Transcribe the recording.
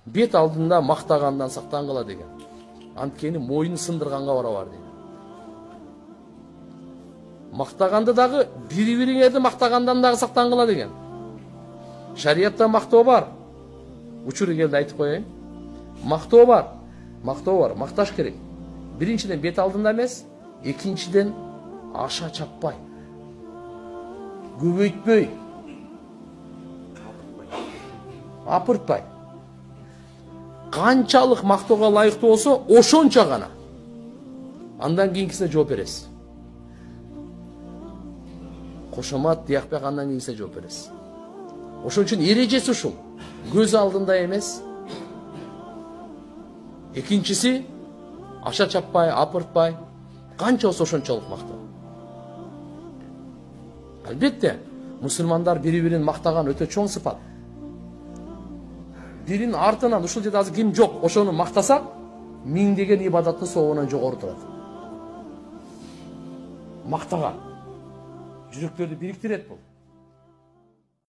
бет алдында мактагандан сактангыла деген. Анткени моюн сындырганга барабар деген. Мактаганды дагы бири-бириңерди мактагандан дагы сактангыла деген. Шариятта мактоо бар. Учуру келди айтып коеюн. Мактоо бар. Макташ керек. Биринчиден бет алдында эмес, экинчиден аша чаппай, көбөйтпөй, апыртпай. Канчалык мактоого ылайыктуу болсо, ошончо гана. Андан кийинкисине жооп бересиз. Кошомат диякпай андан кийинкисине жооп бересиз. Ошон үчүн эрежеси ушул. Көз алдында эмес. Экинчиси аша чаппай, апыртпай, канча болсо ошончолук мактоо. Албетте, мусулмандар бири-бирин мактаган өтө чоң сыпат. Биринин артынан ушул жерде азыр ким жок, ошону мактасак, миңдеген ибадаттын соогунан жогору турат. Мактаган жүрөктөрдү бириктирет бул.